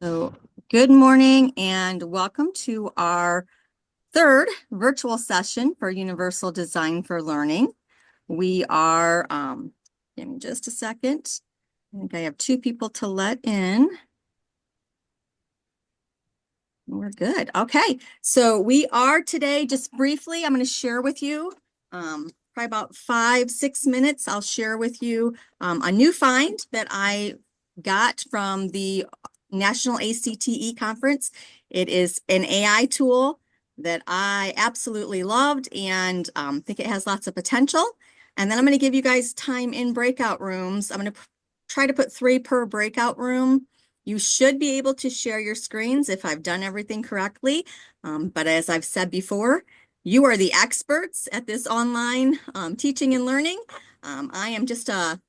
So good morning and welcome to our third virtual session for Universal Design for Learning. We are, give me just a second. I think I have two people to let in. We're good. Okay, so we are today, just briefly, I'm going to share with you, probably about 5-6 minutes, I'll share with you a new find that I got from the National ACTE Conference. It is an AI tool that I absolutely loved and think it has lots of potential. And then I'm going to give you guys time in breakout rooms. I'm going to try to put 3 per breakout room. You should be able to share your screens if I've done everything correctly. But as I've said before, you are the experts at this online teaching and learning. I am just I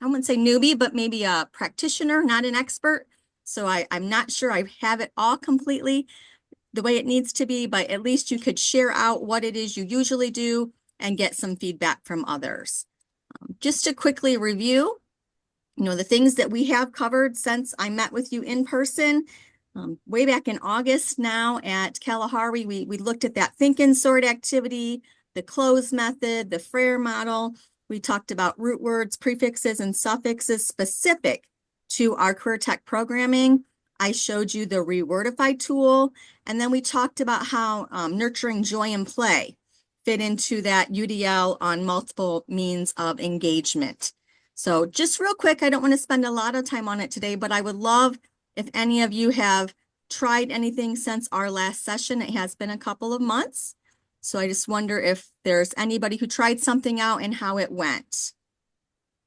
wouldn't say newbie, but maybe a practitioner, not an expert. So I'm not sure I have it all completely the way it needs to be, but at least you could share out what it is you usually do and get some feedback from others. Just to quickly review, the things that we have covered since I met with you in person, way back in August now at Kalahari, we looked at that think and sort activity, the close method, the Frere model. We talked about root words, prefixes, and suffixes specific to our career tech programming. I showed you the Rewordify tool, and then we talked about how nurturing joy and play fit into that UDL on multiple means of engagement. So just real quick, I don't want to spend a lot of time on it today, but I would love if any of you have tried anything since our last session. It has been a couple of months. So I just wonder if there's anybody who tried something out and how it went.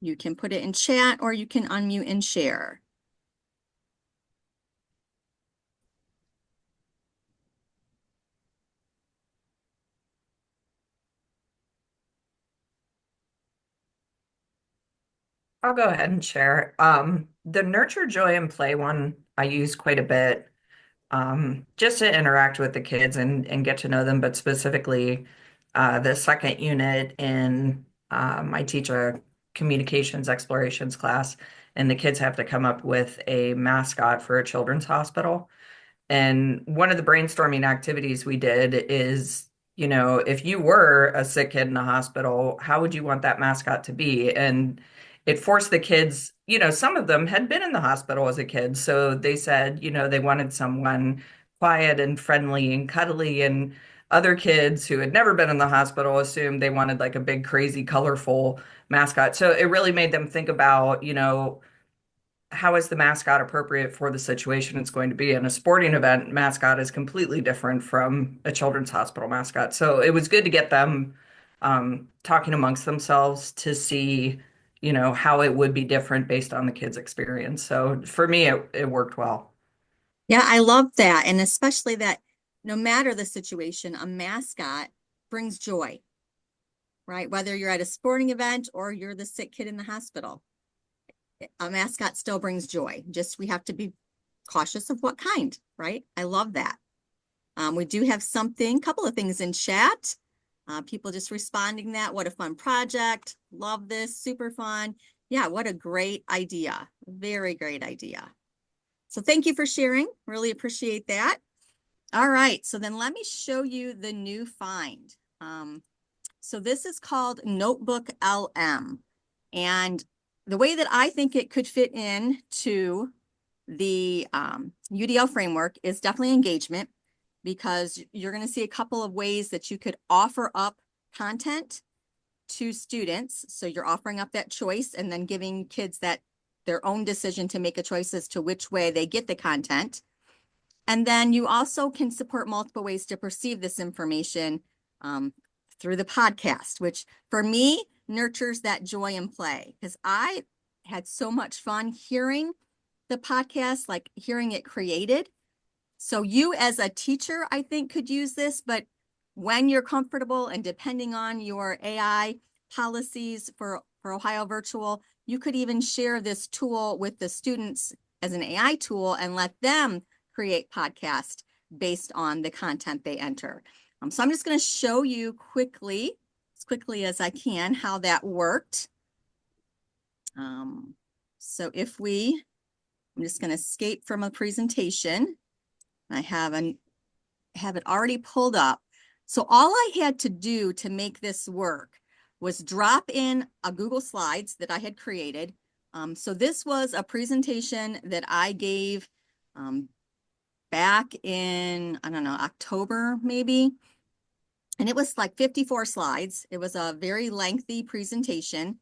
You can put it in chat or you can unmute and share. I'll go ahead and share. The nurture, joy, and play one I use quite a bit, just to interact with the kids and get to know them, but specifically the second unit in I teach a communications explorations class, and the kids have to come up with a mascot for a children's hospital. And one of the brainstorming activities we did is, if you were a sick kid in a hospital, how would you want that mascot to be? And it forced the kids, some of them had been in the hospital as a kid. So they said, they wanted someone quiet and friendly and cuddly. And other kids who had never been in the hospital assumed they wanted like a big, crazy, colorful mascot. So it really made them think about, how is the mascot appropriate for the situation it's going to be? In a sporting event, mascot is completely different from a children's hospital mascot. So it was good to get them talking amongst themselves to see, how it would be different based on the kids' experience. So for me, it worked well. Yeah, I love that. And especially that no matter the situation, a mascot brings joy, right? Whether you're at a sporting event or you're the sick kid in the hospital, a mascot still brings joy. Just we have to be cautious of what kind, right? I love that. We do have a couple of things in chat. People just responding that. What a fun project. Love this. Super fun. Yeah, what a great idea. Very great idea. So thank you for sharing. Really appreciate that. All right, so then let me show you the new find. So this is called Notebook LM. And the way that I think it could fit in to the UDL framework is definitely engagement, because you're going to see a couple of ways that you could offer up content to students. So you're offering up that choice and then giving kids their own decision to make a choice as to which way they get the content. And then you also can support multiple ways to perceive this information through the podcast, which for me nurtures that joy and play, because I had so much fun hearing the podcast, like hearing it created. So you as a teacher, I think, could use this, but when you're comfortable and depending on your AI policies for Ohio Virtual, you could even share this tool with the students as an AI tool and let them create podcasts based on the content they enter. So I'm just going to show you quickly, as quickly as I can, how that worked. So if we I'm just going to escape from a presentation. I have it already pulled up. So all I had to do to make this work was drop in a Google Slides that I had created. So this was a presentation that I gave back in, I don't know, October maybe. And it was like 54 slides. It was a very lengthy presentation.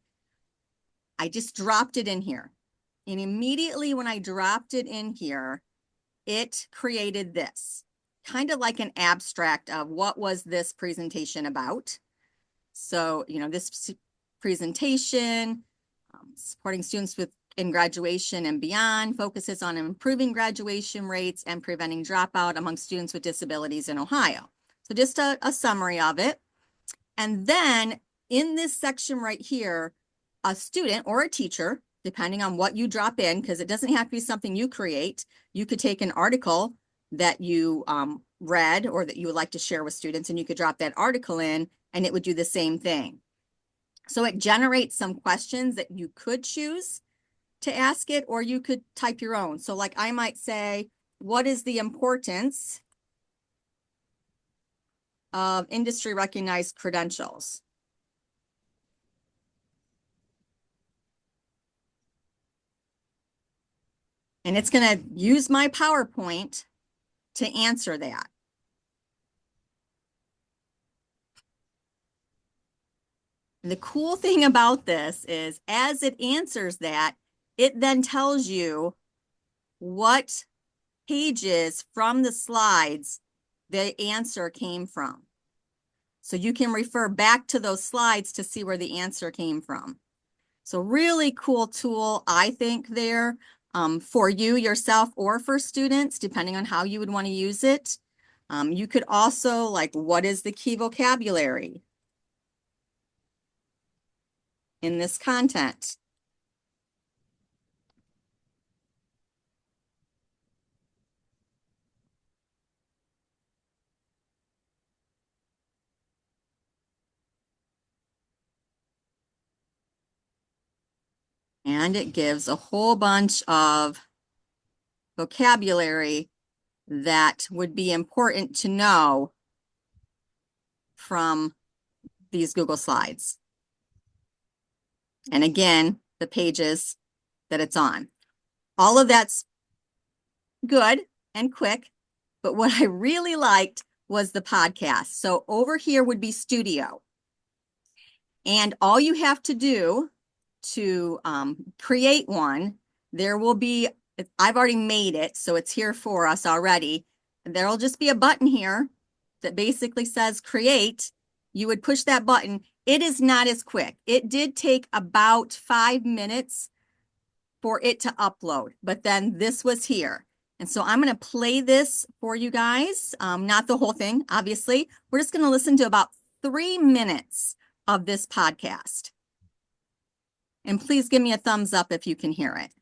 I just dropped it in here. And immediately when I dropped it in here, it created this, kind of like an abstract of what was this presentation about. So, this presentation, supporting students in graduation and beyond, focuses on improving graduation rates and preventing dropout among students with disabilities in Ohio. So just a summary of it. And then in this section right here, a student or a teacher, depending on what you drop in, because it doesn't have to be something you create. You could take an article that you read or that you would like to share with students, and you could drop that article in and it would do the same thing. So it generates some questions that you could choose to ask it, or you could type your own. So like I might say, what is the importance of industry recognized credentials? And it's going to use my PowerPoint to answer that. And the cool thing about this is as it answers that, it then tells you what pages from the slides the answer came from. So you can refer back to those slides to see where the answer came from. So really cool tool, I think, there for you yourself or for students, depending on how you would want to use it. You could also, like, what is the key vocabulary in this content? And it gives a whole bunch of vocabulary that would be important to know from these Google Slides. And again, the pages that it's on. All of that's good and quick, but what I really liked was the podcast. So over here would be Studio. And all you have to do to create one, there will be, I've already made it, so it's here for us already. There'll just be a button here that basically says create. You would push that button. It is not as quick. It did take about 5 minutes for it to upload, but then this was here. And so I'm going to play this for you guys, not the whole thing, obviously. We're just going to listen to about 3 minutes of this podcast. And please give me a thumbs up if you can hear it.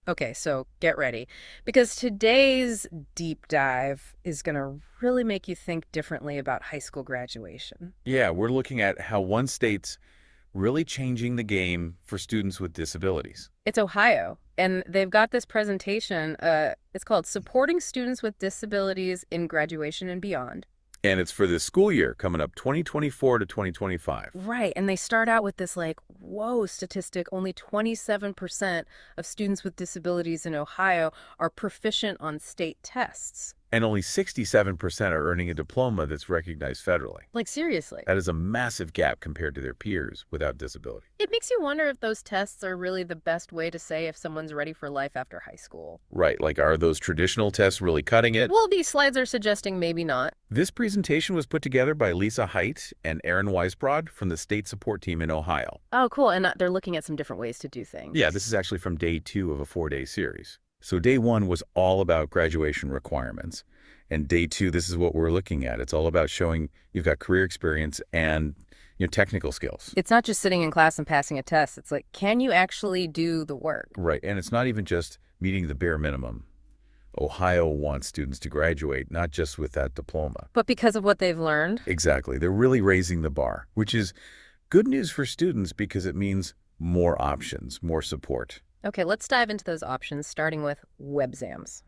Okay, so get ready, because today's deep dive is going to really make you think differently about high school graduation. Yeah, we're looking at how one state's really changing the game for students with disabilities. It's Ohio, and they've got this presentation. It's called Supporting Students with Disabilities in Graduation and Beyond. And it's for this school year coming up 2024 to 2025. Right, and they start out with this whoa statistic. Only 27% of students with disabilities in Ohio are proficient on state tests. And only 67% are earning a diploma that's recognized federally. Seriously. That is a massive gap compared to their peers without disability. It makes you wonder if those tests are really the best way to say if someone's ready for life after high school. Right, are those traditional tests really cutting it? Well, these slides are suggesting maybe not. This presentation was put together by Lisa Height and Aaron Weisbrod from the state support team in Ohio. Oh, cool. And they're looking at some different ways to do things. Yeah, this is actually from day 2 of a 4-day series. So day 1 was all about graduation requirements. And day 2, this is what we're looking at. It's all about showing you've got career experience and technical skills. It's not just sitting in class and passing a test. It's can you actually do the work? Right. And it's not even just meeting the bare minimum. Ohio wants students to graduate, not just with that diploma, but because of what they've learned. Exactly. They're really raising the bar, which is good news for students because it means more options, more support. Okay, let's dive into those options, starting with WebZams.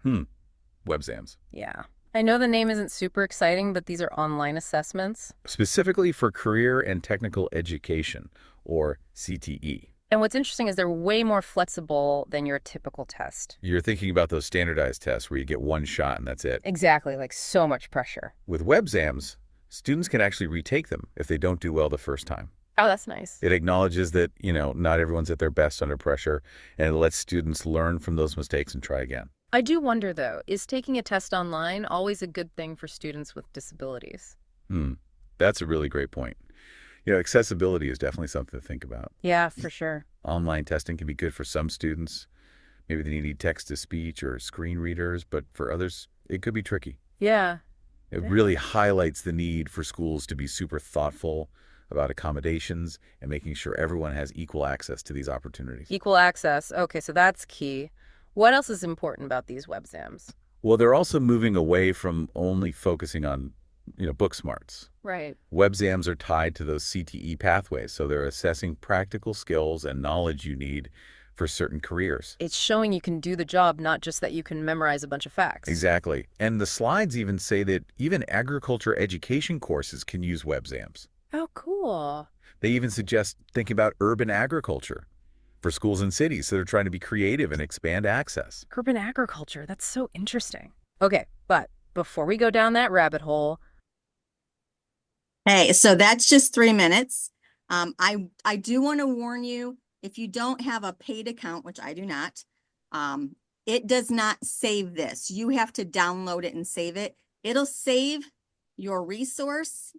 WebZams. Yeah. I know the name isn't super exciting, but these are online assessments. Specifically for career and technical education, or CTE. And what's interesting is they're way more flexible than your typical test. You're thinking about those standardized tests where you get one shot and that's it. Exactly, like so much pressure. With WebZams, students can actually retake them if they don't do well the first time. Oh, that's nice. It acknowledges that, not everyone's at their best under pressure, and it lets students learn from those mistakes and try again. I do wonder, though, is taking a test online always a good thing for students with disabilities? That's a really great point. Accessibility is definitely something to think about. Yeah, for sure. Online testing can be good for some students. Maybe they need text-to-speech or screen readers, but for others, it could be tricky. Yeah. It really highlights the need for schools to be super thoughtful about accommodations and making sure everyone has equal access to these opportunities. Equal access. Okay, so that's key. What else is important about these WebZams? Well, they're also moving away from only focusing on, book smarts. Right. WebZams are tied to those CTE pathways, so they're assessing practical skills and knowledge you need for certain careers. It's showing you can do the job, not just that you can memorize a bunch of facts. Exactly. And the slides even say that even agriculture education courses can use WebZams. Oh, cool. They even suggest thinking about urban agriculture for schools and cities, so they're trying to be creative and expand access. Urban agriculture, that's so interesting. Okay, but before we go down that rabbit hole, Hey, so that's just 3 minutes. I do want to warn you, if you don't have a paid account, which I do not, it does not save this. You have to download it and save it. It'll save your resource,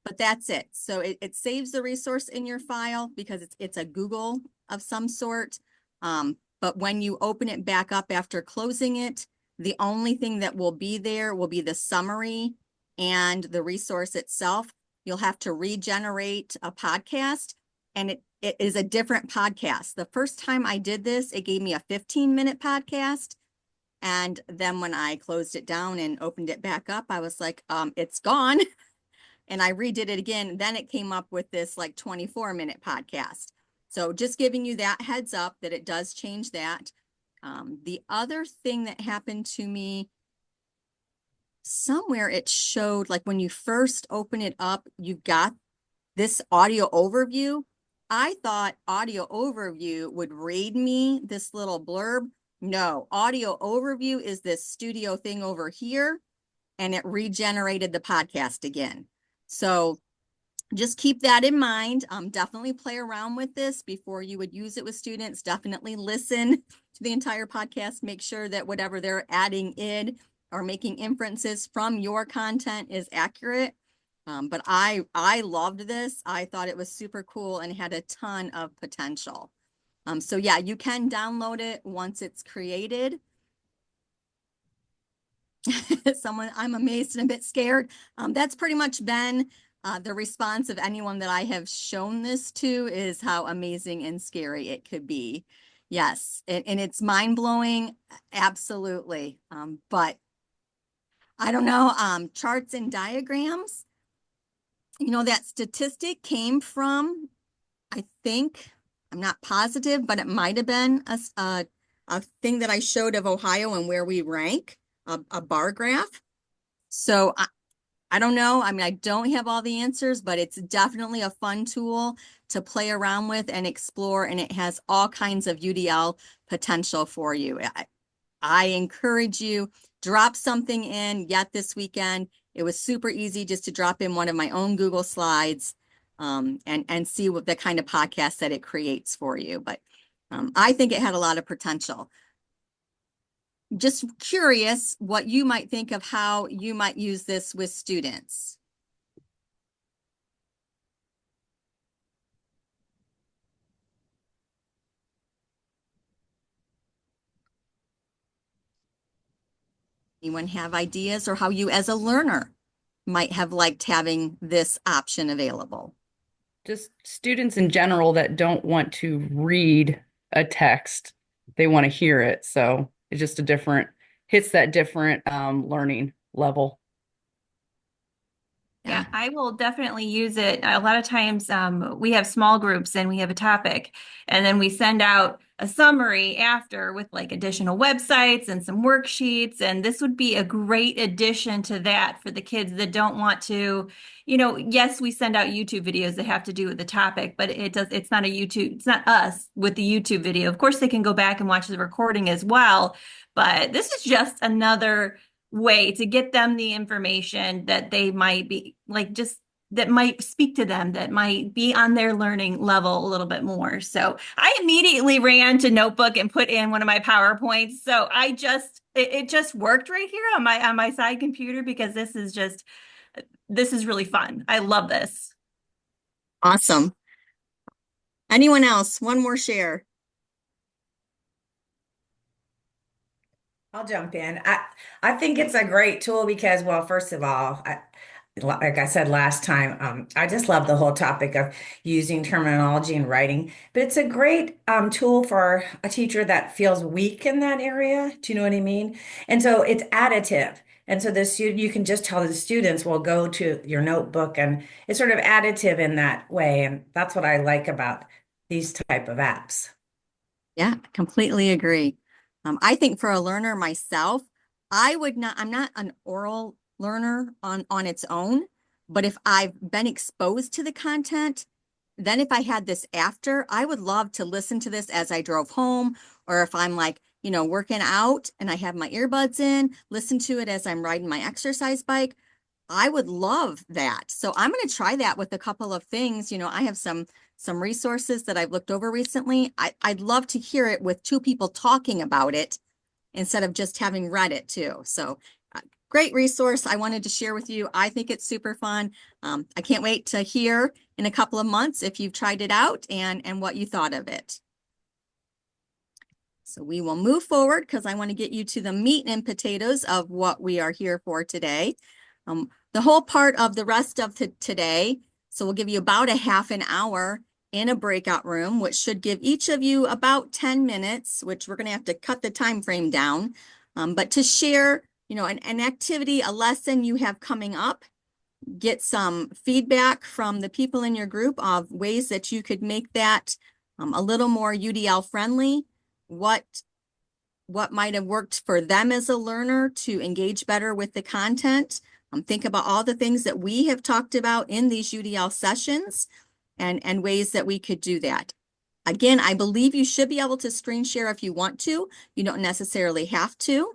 but that's it. So it saves the resource in your file because it's a Google of some sort. But when you open it back up after closing it, the only thing that will be there will be the summary and the resource itself. You'll have to regenerate a podcast, and it is a different podcast. The first time I did this, it gave me a 15-minute podcast. And then when I closed it down and opened it back up, I was like, it's gone. And I redid it again. Then it came up with this like 24-minute podcast. So just giving you that heads up that it does change that. The other thing that happened to me, somewhere it showed like when you first open it up, you got this audio overview. I thought audio overview would read me this little blurb. No, audio overview is this studio thing over here, and it regenerated the podcast again. So just keep that in mind. Definitely play around with this before you would use it with students. Definitely listen to the entire podcast. Make sure that whatever they're adding in or making inferences from your content is accurate. But I loved this. I thought it was super cool and had a ton of potential. So yeah, you can download it once it's created. I'm amazed and a bit scared. That's pretty much been the response of anyone that I have shown this to, is how amazing and scary it could be. Yes, and it's mind-blowing, absolutely. But I don't know, charts and diagrams, that statistic came from, I think, I'm not positive, but it might have been a thing that I showed of Ohio and where we rank. A bar graph. So I don't know. I mean, I don't have all the answers, but it's definitely a fun tool to play around with and explore. And it has all kinds of UDL potential for you. I encourage you, drop something in yet this weekend. It was super easy just to drop in one of my own Google Slides and see what the kind of podcast that it creates for you. But I think it had a lot of potential. Just curious what you might think of how you might use this with students. Anyone have ideas, or how you as a learner might have liked having this option available? Just students in general that don't want to read a text, they want to hear it. So it's just hits that different learning level. Yeah, I will definitely use it. A lot of times we have small groups and we have a topic, and then we send out a summary after with like additional websites and some worksheets. And this would be a great addition to that for the kids that don't want to, yes, we send out YouTube videos that have to do with the topic, but it's not it's not us with the YouTube video. Of course, they can go back and watch the recording as well, but this is just another way to get them the information that they might be like just that might speak to them, that might be on their learning level a little bit more. So I immediately ran to Notebook and put in one of my PowerPoints. So it just worked right here on my side computer because this is really fun. I love this. Awesome. Anyone else? One more share. I'll jump in. I think it's a great tool because, well, first of all, like I said last time, I just love the whole topic of using terminology and writing. But it's a great tool for a teacher that feels weak in that area. Do you know what I mean? And so it's additive. And so the student, you can just tell the students, well, go to your notebook, and it's sort of additive in that way. And that's what I like about these type of apps. Yeah, completely agree. I think for a learner myself, I'm not an oral learner on its own, but if I've been exposed to the content, then if I had this after, I would love to listen to this as I drove home, or if I'm like, working out and I have my earbuds in, listen to it as I'm riding my exercise bike. I would love that. So I'm going to try that with a couple of things. I have some resources that I've looked over recently. I'd love to hear it with two people talking about it instead of just having read it too. So great resource I wanted to share with you. I think it's super fun. I can't wait to hear in a couple of months if you've tried it out and what you thought of it. So we will move forward because I want to get you to the meat and potatoes of what we are here for today. The whole part of the rest of today, so we'll give you about a half an hour in a breakout room, which should give each of you about 10 minutes, which we're going to have to cut the time frame down, but to share, an activity, a lesson you have coming up, get some feedback from the people in your group of ways that you could make that a little more UDL friendly, what might have worked for them as a learner to engage better with the content. Think about all the things that we have talked about in these UDL sessions and ways that we could do that. Again, I believe you should be able to screen share if you want to. You don't necessarily have to.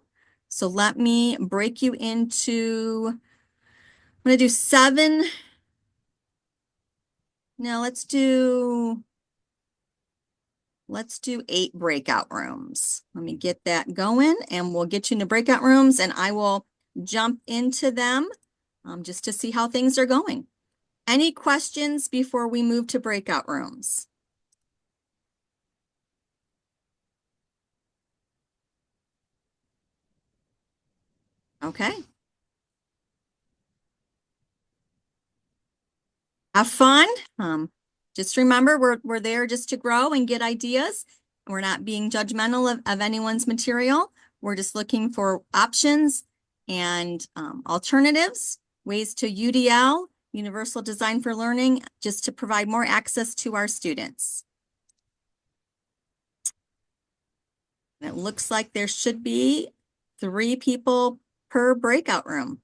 So let me break you into, I'm going to do 7. Now let's do 8 breakout rooms. Let me get that going and we'll get you into breakout rooms and I will jump into them just to see how things are going. Any questions before we move to breakout rooms? Okay. Have fun. Just remember, we're there just to grow and get ideas. We're not being judgmental of anyone's material. We're just looking for options and alternatives, ways to UDL, Universal Design for Learning, just to provide more access to our students. And it looks like there should be 3 people per breakout room.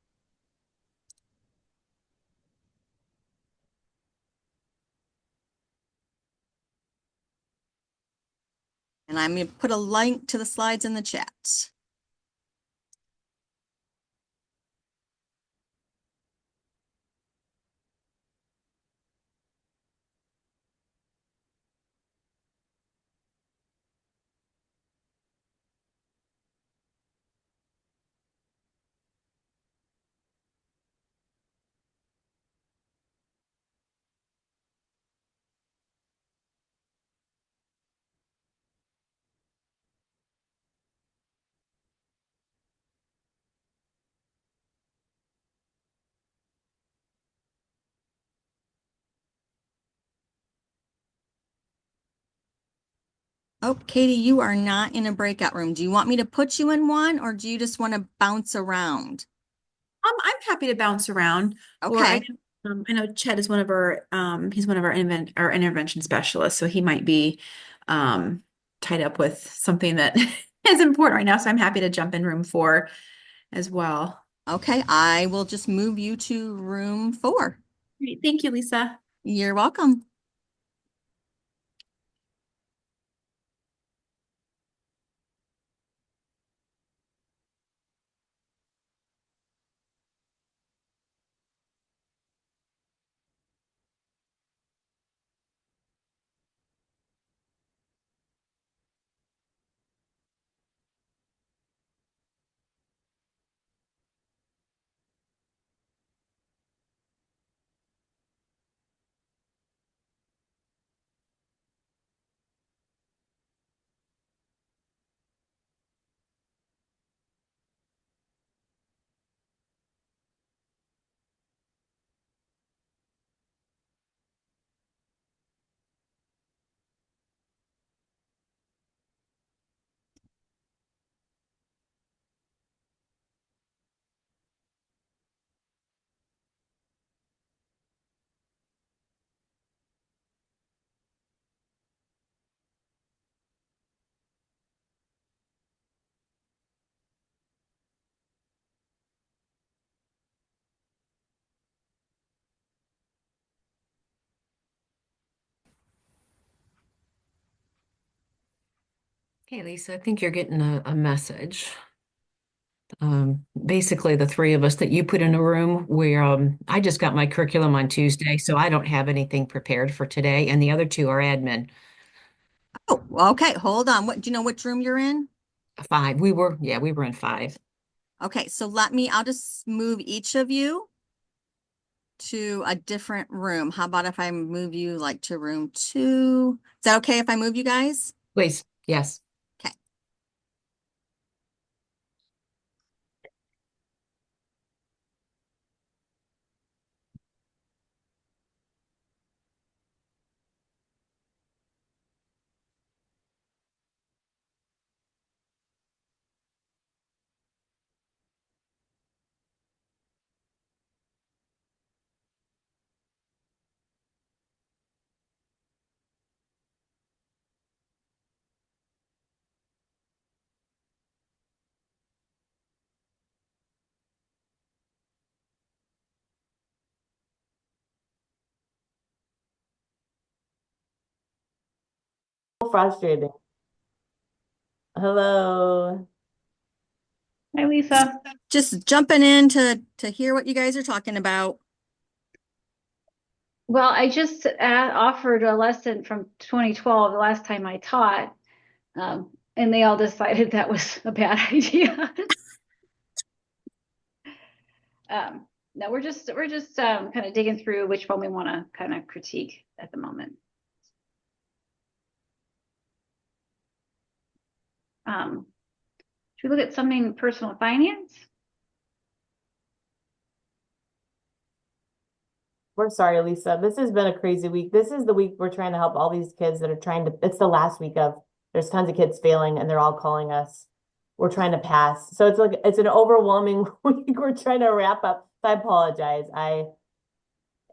And I'm going to put a link to the slides in the chat. Oh, Katie, you are not in a breakout room. Do you want me to put you in one or do you just want to bounce around? I'm happy to bounce around. Or Okay. I know Chet is one of our he's one of our intervention specialists, so he might be tied up with something that is important right now, so I'm happy to jump in room 4 as well. Okay, I will just move you to room 4. Great. Thank you, Lisa. You're welcome. Hey, Lisa, I think you're getting a message. Basically, the three of us that you put in a room where I just got my curriculum on Tuesday, so I don't have anything prepared for today, and the other two are admin. Oh, okay, hold on. What, do you know which room you're in? 5. We were in 5. Okay, so I'll just move each of you to a different room. How about if I move you like to room 2? Is that okay if I move you guys? Please, yes. Okay. Frustrating. Hello. Hi, Lisa. Just jumping in to hear what you guys are talking about. Well, I just offered a lesson from 2012, the last time I taught, and they all decided that was a bad idea. No, we're just kind of digging through which one we want to kind of critique at the moment. Should we look at something personal finance? We're sorry, Lisa. This has been a crazy week. This is the week we're trying to help all these kids that are trying to, it's the last week of, there's tons of kids failing and they're all calling us. We're trying to pass. So it's like, it's an overwhelming week. We're trying to wrap up. So I apologize.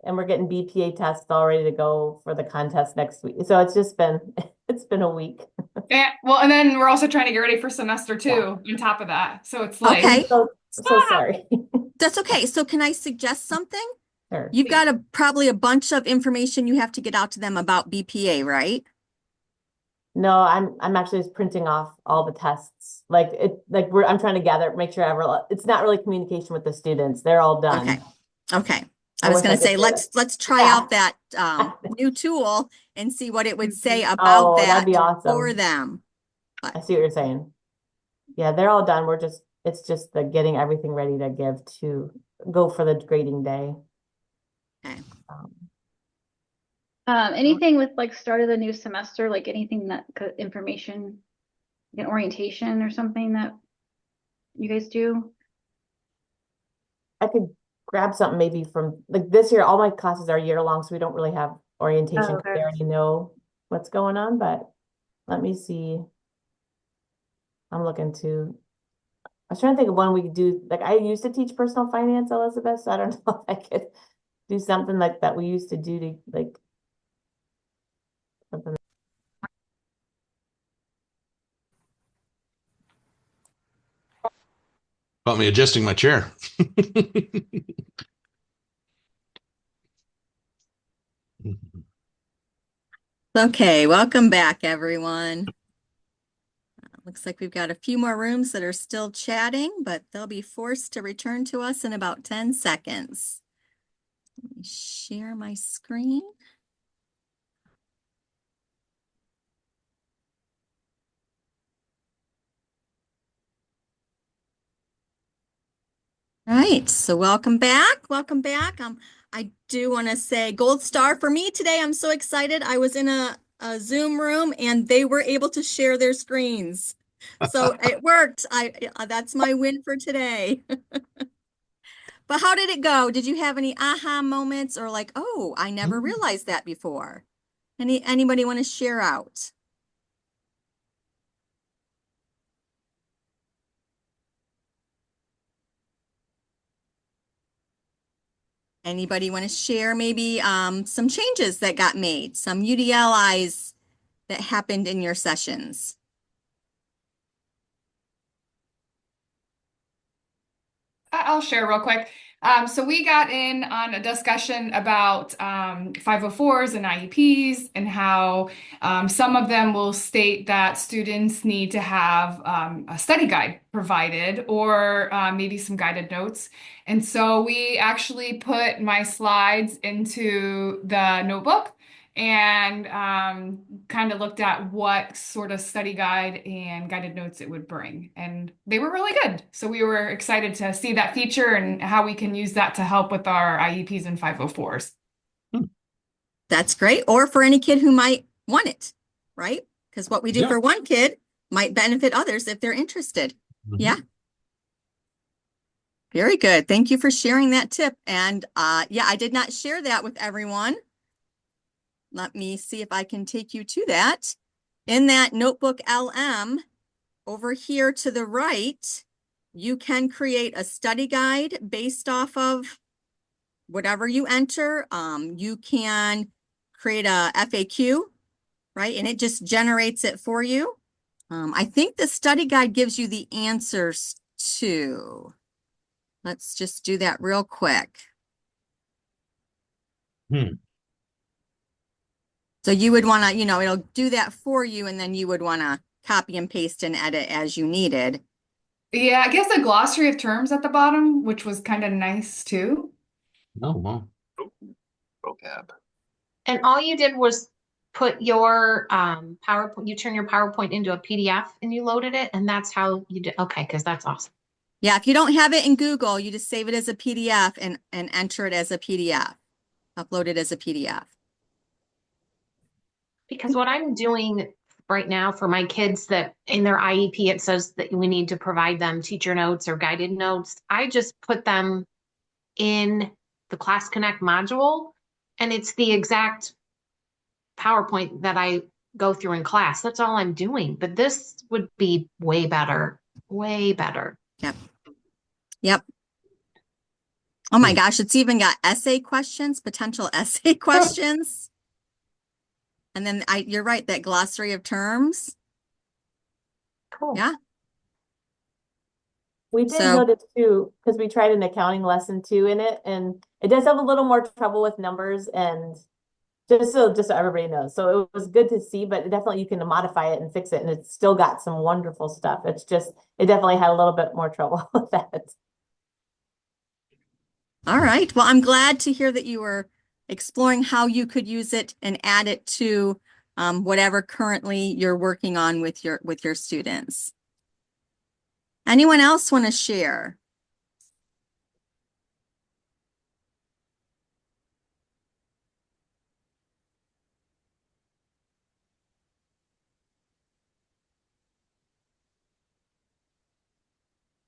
And we're getting BPA tests all ready to go for the contest next week. So it's just been, it's been a week. Yeah, well, and then we're also trying to get ready for semester 2 on top of that. So it's like, Okay. So sorry. That's okay. So can I suggest something? Sure. You've got probably a bunch of information you have to get out to them about BPA, right? No, I'm actually just printing off all the tests. I'm trying to gather, make sure it's not really communication with the students. They're all done. Okay. Okay. I I was wish going I to say, could say let's try Yeah. out that new tool and see what it would say about Oh, that that'd be for awesome. them. I see what you're saying. Yeah, they're all done. It's just the getting everything ready to give to go for the grading day. Okay. Anything with like start of the new semester, like anything that information, like an orientation or something that you guys do? I could grab something maybe from like this year. All my classes are year long, so we don't really have orientation. Oh, 'Cause okay. they already know what's going on, but let me see. I'm looking to. I was trying to think of one we could do. Like I used to teach personal finance, Elizabeth, so I don't know if I could do something like that we used to do to like something. Caught me adjusting my chair. Okay, welcome back, everyone. Looks like we've got a few more rooms that are still chatting, but they'll be forced to return to us in about 10 seconds. Let me share my screen. All right, so welcome back. Welcome back. I do want to say gold star for me today. I'm so excited. I was in a Zoom room and they were able to share their screens. So it worked. That's my win for today. But how did it go? Did you have any aha moments or like, oh, I never realized that before? Anybody want to share out? Anybody want to share maybe some changes that got made, some UDLIs that happened in your sessions? I'll share real quick. So we got in on a discussion about 504s and IEPs and how some of them will state that students need to have a study guide provided or maybe some guided notes. And so we actually put my slides into the notebook and kind of looked at what sort of study guide and guided notes it would bring. And they were really good. So we were excited to see that feature and how we can use that to help with our IEPs and 504s. That's great. Or for any kid who might want it, right? Because what we do Yeah. for one kid might benefit others if they're interested. Yeah. Very good. Thank you for sharing that tip. And yeah, I did not share that with everyone. Let me see if I can take you to that. In that notebook LM, over here to the right, you can create a study guide based off of whatever you enter. You can create a FAQ, right? And it just generates it for you. I think the study guide gives you the answers too. Let's just do that real quick. So you would want to, it'll do that for you, and then you would want to copy and paste and edit as you needed. Yeah, I guess a glossary of terms at the bottom, which was kind of nice too. Oh, wow. Vocab. And all you did was put your PowerPoint, you turn your PowerPoint into a PDF and you loaded it, and that's how you did. Okay, because that's awesome. Yeah, if you don't have it in Google, you just save it as a PDF and enter it as a PDF, upload it as a PDF. Because what I'm doing right now for my kids that in their IEP, it says that we need to provide them teacher notes or guided notes. I just put them in the Class Connect module, and it's the exact PowerPoint that I go through in class. That's all I'm doing. But this would be way better, way better. Yep. Yep. Oh my gosh, it's even got essay questions, potential essay questions. And then you're right, that glossary of terms. Cool. Yeah. We did notice too, because we tried an accounting lesson too in it, and it does have a little more trouble with numbers, and just so everybody knows. So it was good to see, but definitely you can modify it and fix it, and it's still got some wonderful stuff. It's just, it definitely had a little bit more trouble with that. All right. Well, I'm glad to hear that you were exploring how you could use it and add it to whatever currently you're working on with your students. Anyone else want to share?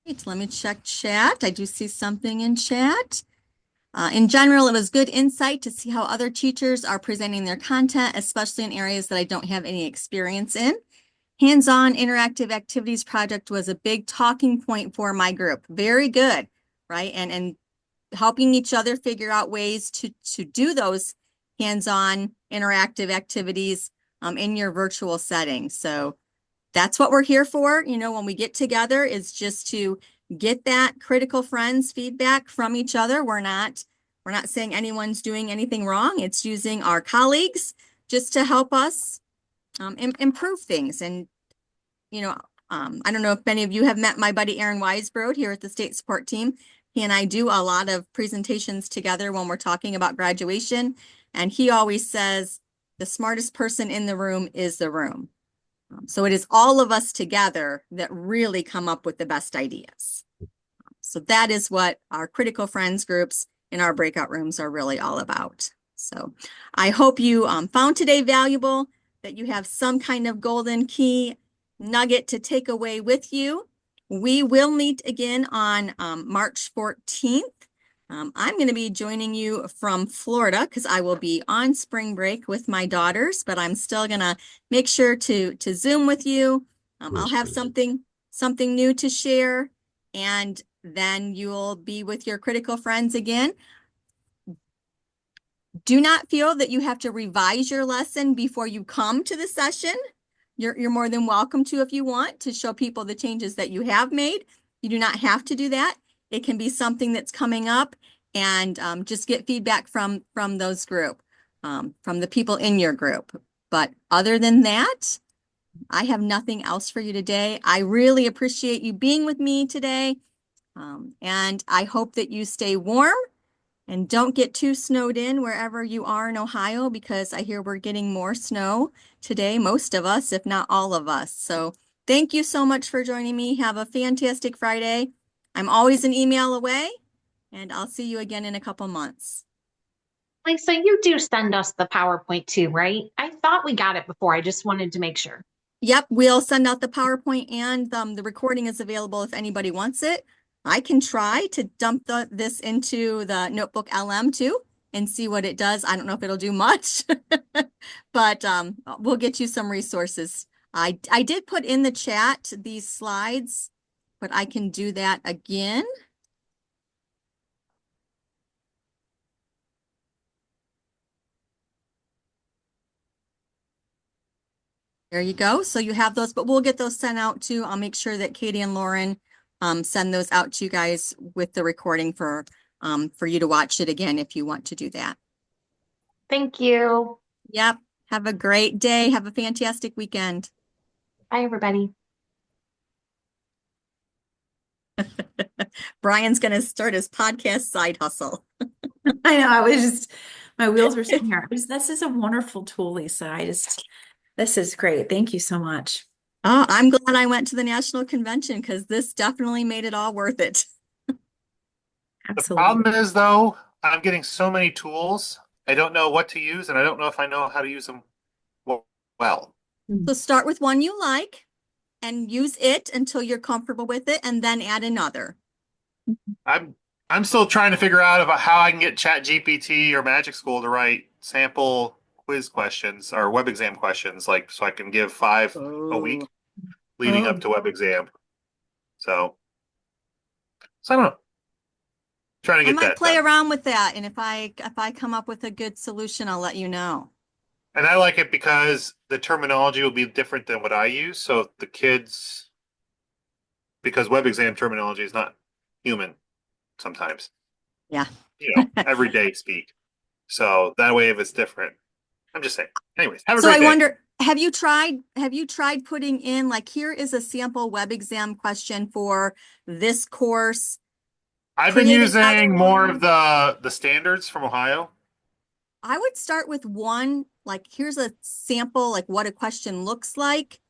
Right, let me check chat. I do see something in chat. In general, it was good insight to see how other teachers are presenting their content, especially in areas that I don't have any experience in. Hands-on interactive activities project was a big talking point for my group. Very good, right? And helping each other figure out ways to do those hands-on interactive activities in your virtual setting. So that's what we're here for. When we get together, is just to get that critical friends feedback from each other. We're not saying anyone's doing anything wrong. It's using our colleagues just to help us improve things. And, I don't know if many of you have met my buddy Aaron Weisbrod here at the state support team. He and I do a lot of presentations together when we're talking about graduation. And he always says, the smartest person in the room is the room. So it is all of us together that really come up with the best ideas. So that is what our critical friends groups in our breakout rooms are really all about. So I hope you found today valuable, that you have some kind of golden key nugget to take away with you. We will meet again on March 14th. I'm going to be joining you from Florida because I will be on spring break with my daughters, but I'm still going to make sure to Zoom with you. I'll have something new to share, and then you'll be with your critical friends again. Do not feel that you have to revise your lesson before you come to the session. You're more than welcome to if you want to show people the changes that you have made. You do not have to do that. It can be something that's coming up, and just get feedback from those group, from the people in your group. But other than that, I have nothing else for you today. I really appreciate you being with me today. And I hope that you stay warm and don't get too snowed in wherever you are in Ohio, because I hear we're getting more snow today, most of us, if not all of us. So thank you so much for joining me. Have a fantastic Friday. I'm always an email away, and I'll see you again in a couple months. Lisa, you do send us the PowerPoint too, right? I thought we got it before. I just wanted to make sure. Yep, we'll send out the PowerPoint, and the recording is available if anybody wants it. I can try to dump this into the Notebook LM too and see what it does. I don't know if it'll do much, but we'll get you some resources. I did put in the chat these slides, but I can do that again. There you go. So you have those, but we'll get those sent out too. I'll make sure that Katie and Lauren send those out to you guys with the recording for you to watch it again if you want to do that. Thank you. Yep. Have a great day. Have a fantastic weekend. Bye, everybody. Brian's going to start his podcast side hustle. I know, I was just, my wheels were spinning here. This is a wonderful tool, Lisa. This is great. Thank you so much. Oh, I'm glad I went to the national convention, because this definitely made it all worth it. The problem is, though, I'm getting so many tools, I don't know what to use, and I don't know if I know how to use them well. So start with one you like and use it until you're comfortable with it, and then add another. I'm still trying to figure out about how I can get ChatGPT or Magic School to write sample quiz questions or web exam questions, like so I can give 5 a week leading up to web exam. So I don't know. Trying to get that. I might play around with that, and if I come up with a good solution, I'll let you know. And I like it because the terminology will be different than what I use. So the kids, because web exam terminology is not human sometimes. Yeah. Everyday speak. So that way, if it's different, I'm just saying. Anyways, have a So great I day. wonder, have you tried putting in, like, here is a sample web exam question for this course? I've been using more of the standards from Ohio. I would start with one, like, here's a sample, like what a question looks like.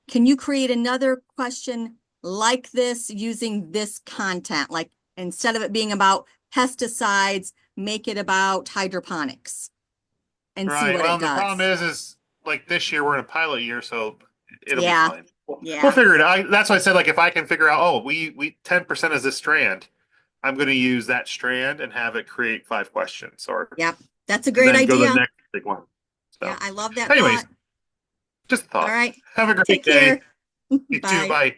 Can you create another question like this using this content? Like, instead of it being about pesticides, make it about hydroponics and see what it does. The problem is like this year we're in a pilot year, so it'll be fine. Yeah. We'll figure it out. That's why I said, like, if I can figure out, we 10% is this strand, I'm going to use that strand and have it create 5 questions. Yep. That's a great idea. Go to the next big one. So, yeah, I love that. anyways, thought. just a thought. All right. Have a great Take day. care. You too. Bye.